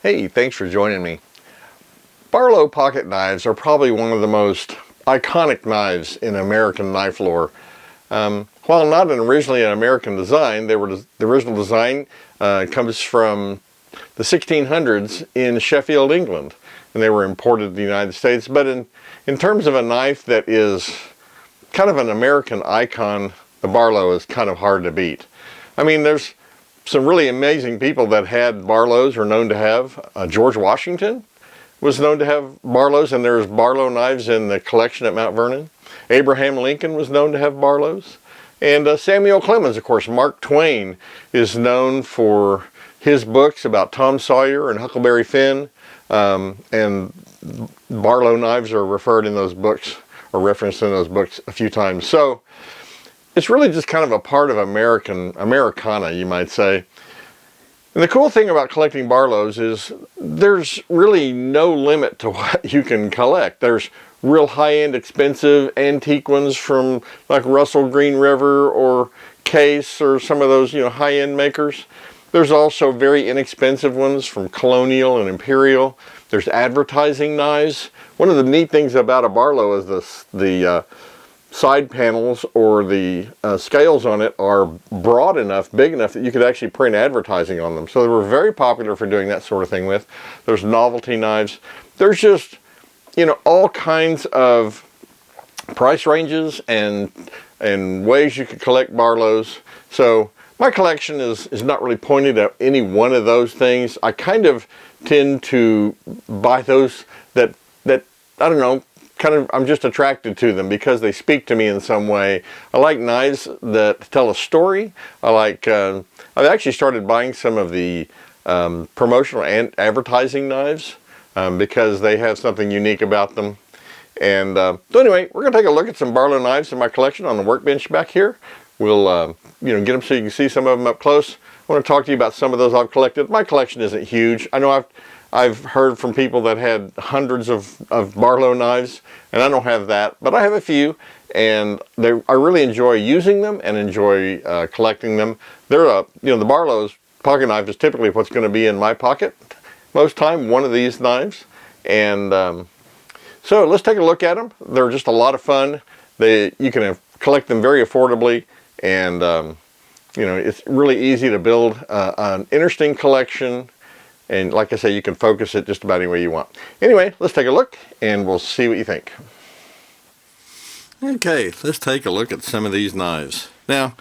Hey, thanks for joining me. Barlow pocket knives are probably one of the most iconic knives in American knife lore. While not originally an American design, the original design comes from the 1600s in Sheffield, England, and they were imported to the United States. But in terms of a knife that is kind of an American icon, the Barlow is kind of hard to beat. I mean, there's some really amazing people that had Barlows or known to have. George Washington was known to have Barlows, and there's Barlow knives in the collection at Mount Vernon. Abraham Lincoln was known to have Barlows. And Samuel Clemens, of course. Mark Twain is known for his books about Tom Sawyer and Huckleberry Finn. And Barlow knives are referred in those books, or referenced in those books a few times. So it's really just kind of a part of Americana, you might say. And the cool thing about collecting Barlows is there's really no limit to what you can collect. There's real high-end, expensive, antique ones from like Russell Green River or Case or some of those, high-end makers. There's also very inexpensive ones from Colonial and Imperial. There's advertising knives. One of the neat things about a Barlow is the side panels or the scales on it are broad enough, big enough that you could actually print advertising on them. So they were very popular for doing that sort of thing with. There's novelty knives. There's just, all kinds of price ranges and ways you could collect Barlows. So my collection is not really pointed at any one of those things. I kind of tend to buy those that I don't know, I'm just attracted to them because they speak to me in some way. I like knives that tell a story. I've actually started buying some of the promotional and advertising knives because they have something unique about them. And so anyway, we're going to take a look at some Barlow knives in my collection on the workbench back here. We'll get them so you can see some of them up close. I want to talk to you about some of those I've collected. My collection isn't huge. I know I've heard from people that had hundreds of Barlow knives, and I don't have that, but I have a few, and I really enjoy using them and enjoy collecting them. They're the Barlow's pocket knife is typically what's going to be in my pocket most time, one of these knives. And so let's take a look at them. They're just a lot of fun. You can collect them very affordably, and it's really easy to build an interesting collection. And like I say, you can focus it just about any way you want. Anyway, let's take a look and we'll see what you think. Okay, let's take a look at some of these knives. Now,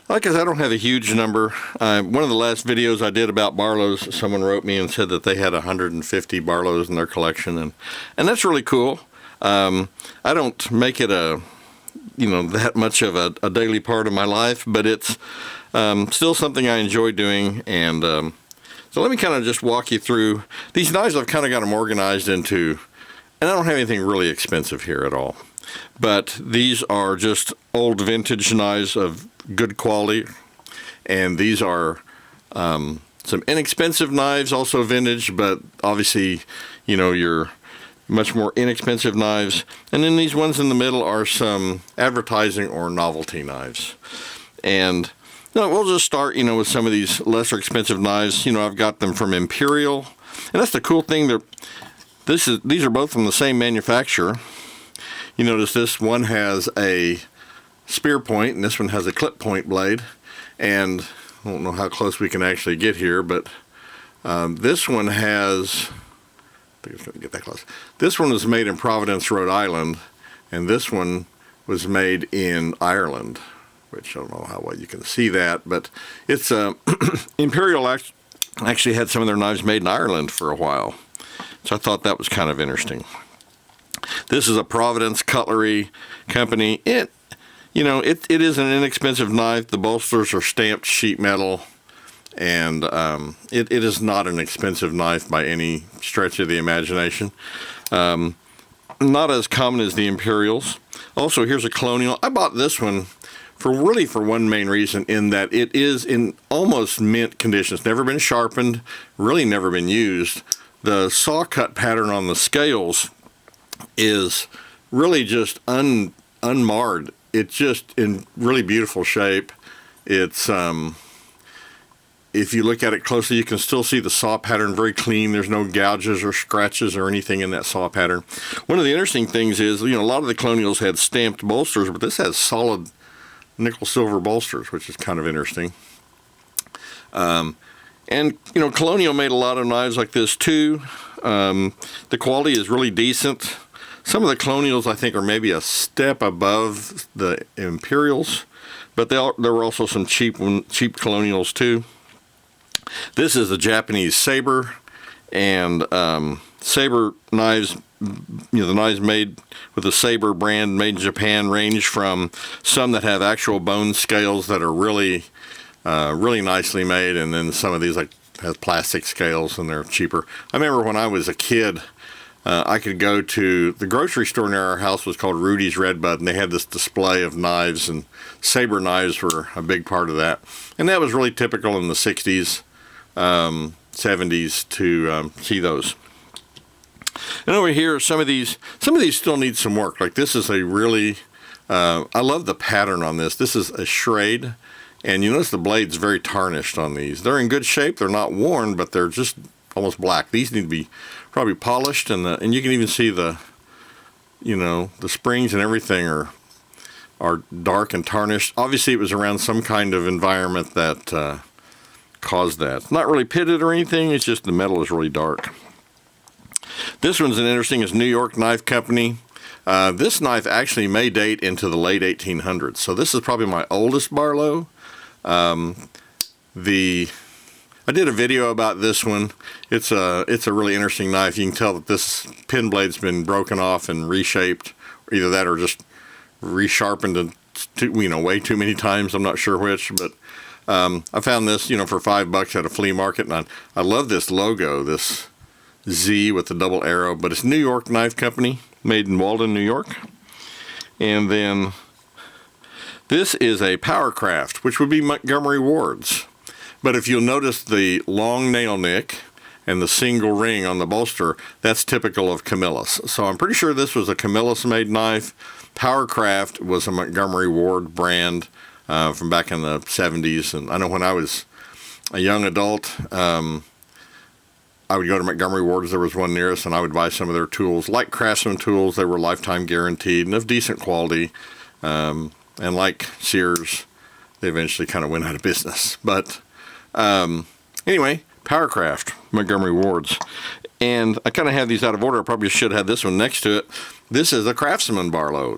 like I said, I don't have a huge number. One of the last videos I did about Barlows, someone wrote me and said that they had 150 Barlows in their collection, and that's really cool. I don't make it that much of a daily part of my life, but it's still something I enjoy doing. And so let me kind of just walk you through these knives. I've kind of got them organized into, and I don't have anything really expensive here at all, but these are just old vintage knives of good quality, and these are some inexpensive knives, also vintage, but obviously, your much more inexpensive knives. And then these ones in the middle are some advertising or novelty knives. And we'll just start, with some of these lesser expensive knives. I've got them from Imperial, and that's the cool thing. These are both from the same manufacturer. You notice this one has a spear point, and this one has a clip point blade. And I don't know how close we can actually get here, but this one has, I think it's going to get that close. This one was made in Providence, Rhode Island, and this one was made in Ireland, which I don't know how well you can see that, but it's Imperial actually had some of their knives made in Ireland for a while, so I thought that was kind of interesting. This is a Providence Cutlery company. It is an inexpensive knife. The bolsters are stamped sheet metal, and it is not an expensive knife by any stretch of the imagination. Not as common as the Imperials. Also, here's a Colonial. I bought this one for one main reason, in that it is in almost mint condition. It's never been sharpened, really never been used. The saw cut pattern on the scales is really just unmarred. It's just in really beautiful shape. It's if you look at it closely, you can still see the saw pattern very clean. There's no gouges or scratches or anything in that saw pattern. One of the interesting things is, a lot of the Colonials had stamped bolsters, but this has solid nickel silver bolsters, which is kind of interesting. And Colonial made a lot of knives like this too. The quality is really decent. Some of the Colonials, I think, are maybe a step above the Imperials, but there were also some cheap Colonials too. This is a Japanese saber, and saber knives, the knives made with the saber brand made in Japan range from some that have actual bone scales that are really nicely made, and then some of these have plastic scales and they're cheaper. I remember when I was a kid, I could go to the grocery store near our house, was called Rudy's Redbud, and they had this display of knives, and saber knives were a big part of that. And that was really typical in the 60s, 70s to see those. And over here, some of these still need some work. Like this is a really, I love the pattern on this. This is a Schrade, and you notice the blade's very tarnished on these. They're in good shape. They're not worn, but they're just almost black. These need to be probably polished, and you can even see the springs and everything are dark and tarnished. Obviously, it was around some kind of environment that caused that. It's not really pitted or anything. It's just the metal is really dark. This one's it's New York Knife Company. This knife actually may date into the late 1800s. So this is probably my oldest Barlow. I did a video about this one. It's a really interesting knife. You can tell that this pin blade's been broken off and reshaped, either that or just resharpened way too many times. I'm not sure which, but I found this for $5 at a flea market, and I love this logo, this Z with the double arrow, but it's New York Knife Company, made in Walden, New York. And then this is a Powercraft, which would be Montgomery Ward's. But if you'll notice the long nail nick and the single ring on the bolster, that's typical of Camillus. So I'm pretty sure this was a Camillus-made knife. Powercraft was a Montgomery Ward brand from back in the 70s. And I know when I was a young adult, I would go to Montgomery Ward's. There was one near us, and I would buy some of their tools. Like Craftsman tools, they were lifetime guaranteed and of decent quality. And like Sears, they eventually kind of went out of business. But anyway, Powercraft, Montgomery Ward's. And I kind of have these out of order. I probably should have this one next to it. This is a Craftsman Barlow.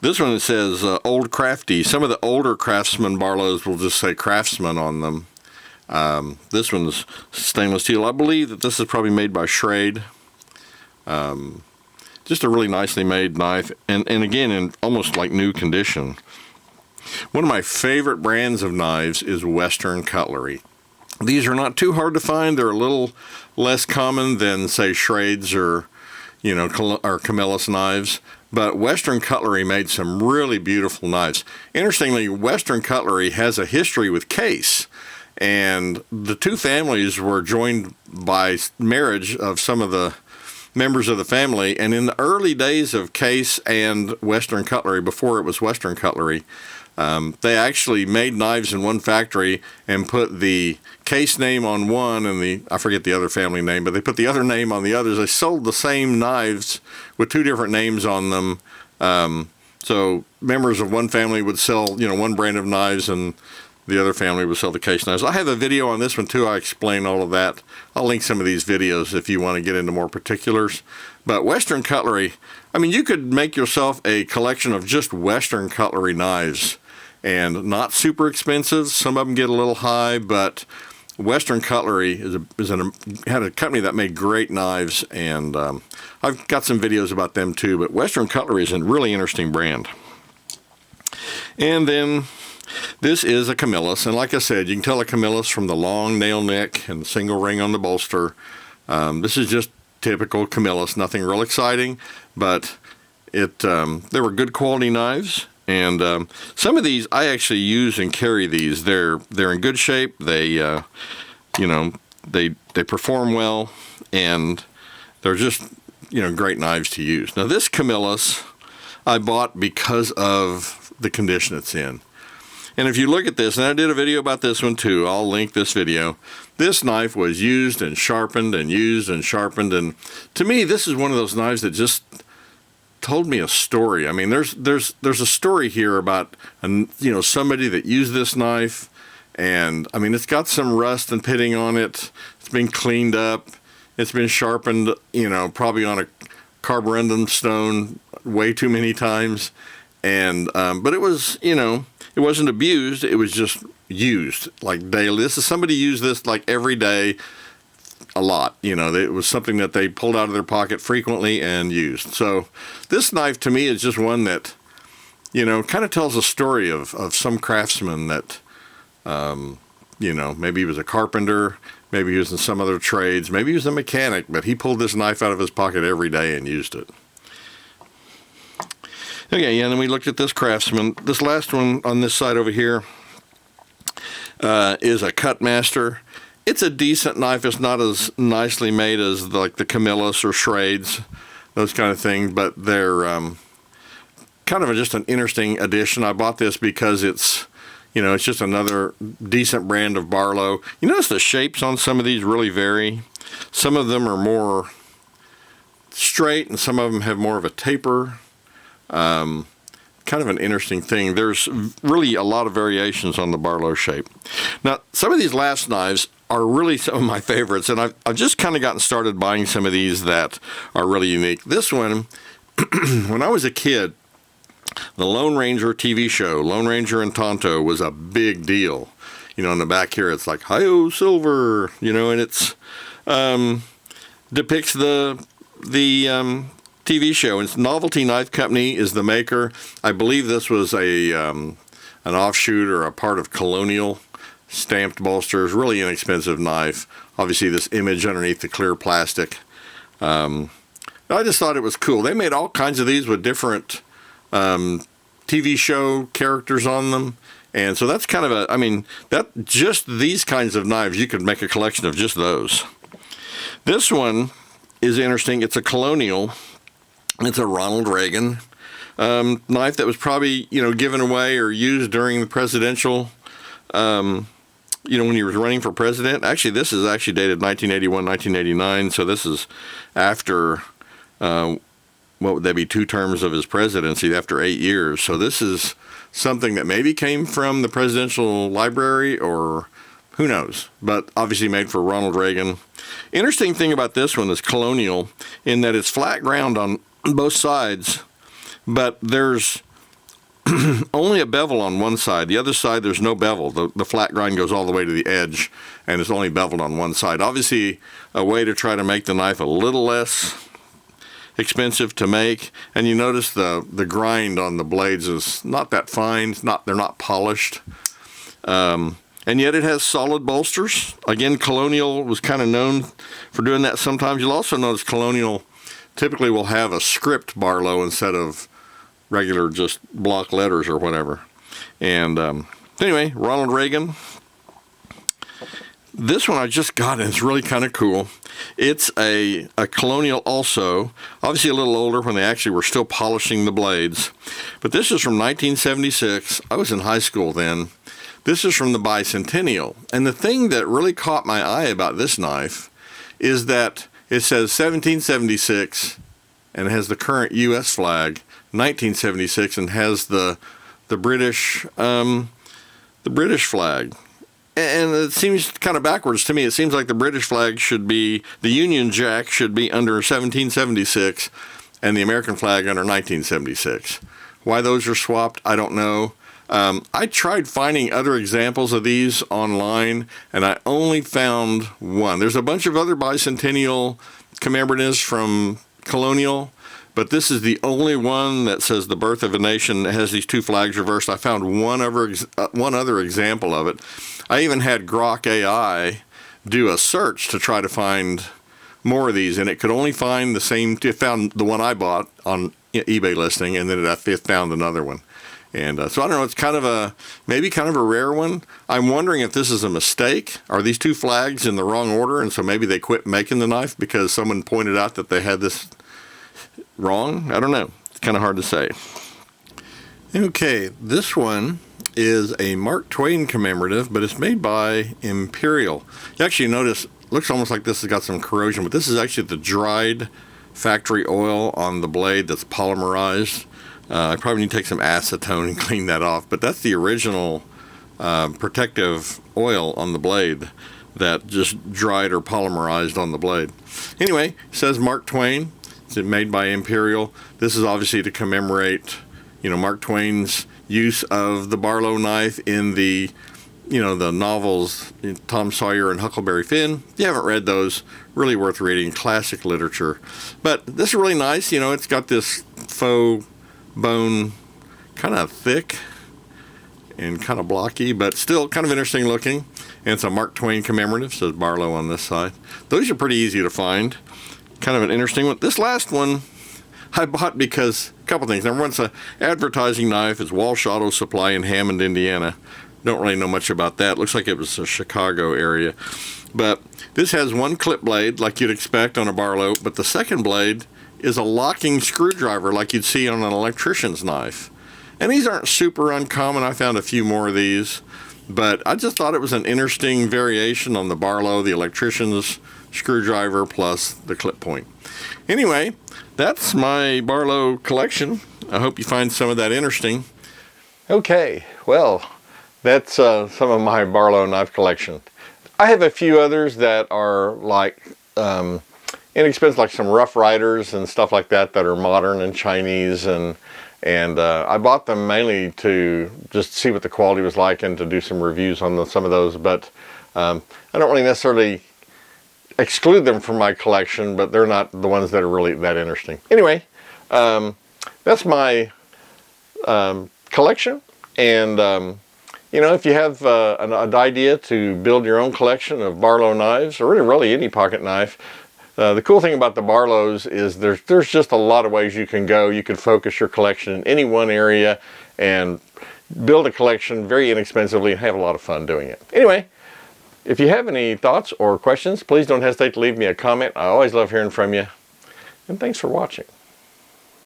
This one says Old Crafty. Some of the older Craftsman Barlows will just say Craftsman on them. This one's stainless steel. I believe that this is probably made by Schrade. Just a really nicely made knife, and again, in almost like new condition. One of my favorite brands of knives is Western Cutlery. These are not too hard to find. They're a little less common than, say, Schrades or Camillus knives. But Western Cutlery made some really beautiful knives. Interestingly, Western Cutlery has a history with Case. And the two families were joined by marriage of some of the members of the family. And in the early days of Case and Western Cutlery, before it was Western Cutlery, they actually made knives in one factory and put the Case name on one and I forget the other family name, but they put the other name on the others. They sold the same knives with two different names on them. So members of one family would sell, one brand of knives, and the other family would sell the Case knives. I have a video on this one too. I explain all of that. I'll link some of these videos if you want to get into more particulars. But Western Cutlery, you could make yourself a collection of just Western Cutlery knives, and not super expensive. Some of them get a little high, but Western Cutlery had a company that made great knives, and I've got some videos about them too. But Western Cutlery is a really interesting brand. And then this is a Camillus, and like I said, you can tell a Camillus from the long nail neck and the single ring on the bolster. This is just typical Camillus, nothing real exciting, but they were good quality knives. And some of these I actually use and carry these. They're in good shape. They they perform well, and they're just great knives to use. Now this Camillus I bought because of the condition it's in. And if you look at this, and I did a video about this one too, I'll link this video. This knife was used and sharpened and used and sharpened, and to me, this is one of those knives that just told me a story. I mean, there's a story here about somebody that used this knife, and I mean, it's got some rust and pitting on it. It's been cleaned up. It's been sharpened, probably on a carborundum stone way too many times, and but it was, it wasn't abused. It was just used like daily. This is somebody used this like every day, a lot. It was something that they pulled out of their pocket frequently and used. So this knife to me is just one that, kind of tells a story of some craftsman that, maybe he was a carpenter, maybe he was in some other trades, maybe he was a mechanic, but he pulled this knife out of his pocket every day and used it. Okay, and then we looked at this craftsman. This last one on this side over here is a Cutmaster. It's a decent knife. It's not as nicely made as like the Camillus or Schrades, those kind of things, but they're kind of just an interesting addition. I bought this because it's, it's just another decent brand of Barlow. You notice the shapes on some of these really vary. Some of them are more straight, and some of them have more of a taper. Kind of an interesting thing. There's really a lot of variations on the Barlow shape. Now, some of these last knives are really some of my favorites, and I've just kind of gotten started buying some of these that are really unique. This one, when I was a kid, the Lone Ranger TV show, Lone Ranger and Tonto, was a big deal. In the back here, it's like, hi-yo, silver, and it's depicts the TV show. It's Novelty Knife Company is the maker. I believe this was an offshoot or a part of Colonial stamped bolsters. Really inexpensive knife. Obviously, this image underneath the clear plastic. I just thought it was cool. They made all kinds of these with different TV show characters on them. And so that's kind of just these kinds of knives, you could make a collection of just those. This one is interesting. It's a Colonial. It's a Ronald Reagan knife that was probably, given away or used during the presidential, when he was running for president. Actually, this is actually dated 1981, 1989, so this is after, what would that be, 2 terms of his presidency, after 8 years. So this is something that maybe came from the presidential library, or who knows, but obviously made for Ronald Reagan. Interesting thing about this one is Colonial, in that it's flat ground on both sides, but there's only a bevel on one side. The other side, there's no bevel. The flat grind goes all the way to the edge, and it's only beveled on one side. Obviously, a way to try to make the knife a little less expensive to make. And you notice the grind on the blades is not that fine. They're not polished. And yet it has solid bolsters. Again, Colonial was kind of known for doing that sometimes. You'll also notice Colonial typically will have a script Barlow instead of regular just block letters or whatever. And anyway, Ronald Reagan. This one I just got, and it's really kind of cool. It's a Colonial also, obviously a little older when they actually were still polishing the blades. But this is from 1976. I was in high school then. This is from the Bicentennial. And the thing that really caught my eye about this knife is that it says 1776 and has the current U.S. flag, 1976, and has the British flag. And it seems kind of backwards to me. It seems like the British flag should be, the Union Jack should be under 1776 and the American flag under 1976. Why those are swapped, I don't know. I tried finding other examples of these online, and I only found one. There's a bunch of other bicentennial commemoratives from Colonial, but this is the only one that says the birth of a nation that has these 2 flags reversed. I found one other example of it. I even had Grok AI do a search to try to find more of these, and it could only find the same. It found the one I bought on eBay listing, and then it found another one. And so I don't know, it's kind of maybe kind of a rare one. I'm wondering if this is a mistake. Are these 2 flags in the wrong order? And so maybe they quit making the knife because someone pointed out that they had this wrong. I don't know. It's kind of hard to say. Okay, this one is a Mark Twain commemorative, but it's made by Imperial. You actually notice, it looks almost like this has got some corrosion, but this is actually the dried factory oil on the blade that's polymerized. I probably need to take some acetone and clean that off, but that's the original protective oil on the blade that just dried or polymerized on the blade. Anyway, it says Mark Twain. It's made by Imperial. This is obviously to commemorate, Mark Twain's use of the Barlow knife in the, the novels Tom Sawyer and Huckleberry Finn. If you haven't read those, really worth reading. Classic literature. But this is really nice. It's got this faux bone, kind of thick and kind of blocky, but still kind of interesting looking. And it's a Mark Twain commemorative, says Barlow on this side. Those are pretty easy to find. Kind of an interesting one. This last one I bought because a couple things. Number one, it's an advertising knife. It's Walsh Auto Supply in Hammond, Indiana. Don't really know much about that. Looks like it was a Chicago area. But this has one clip blade like you'd expect on a Barlow, but the second blade is a locking screwdriver like you'd see on an electrician's knife. And these aren't super uncommon. I found a few more of these, but I just thought it was an interesting variation on the Barlow, the electrician's screwdriver plus the clip point. Anyway, that's my Barlow collection. I hope you find some of that interesting. Okay, well, that's some of my Barlow knife collection. I have a few others that are like inexpensive, like some Rough Riders and stuff like that are modern and Chinese, and I bought them mainly to just see what the quality was like and to do some reviews on some of those, but I don't really necessarily exclude them from my collection, but they're not the ones that are really that interesting. Anyway, that's my collection, and if you have an idea to build your own collection of Barlow knives, or really any pocket knife, the cool thing about the Barlows is there's just a lot of ways you can go. You can focus your collection in any one area and build a collection very inexpensively and have a lot of fun doing it. Anyway, if you have any thoughts or questions, please don't hesitate to leave me a comment. I always love hearing from you. And thanks for watching.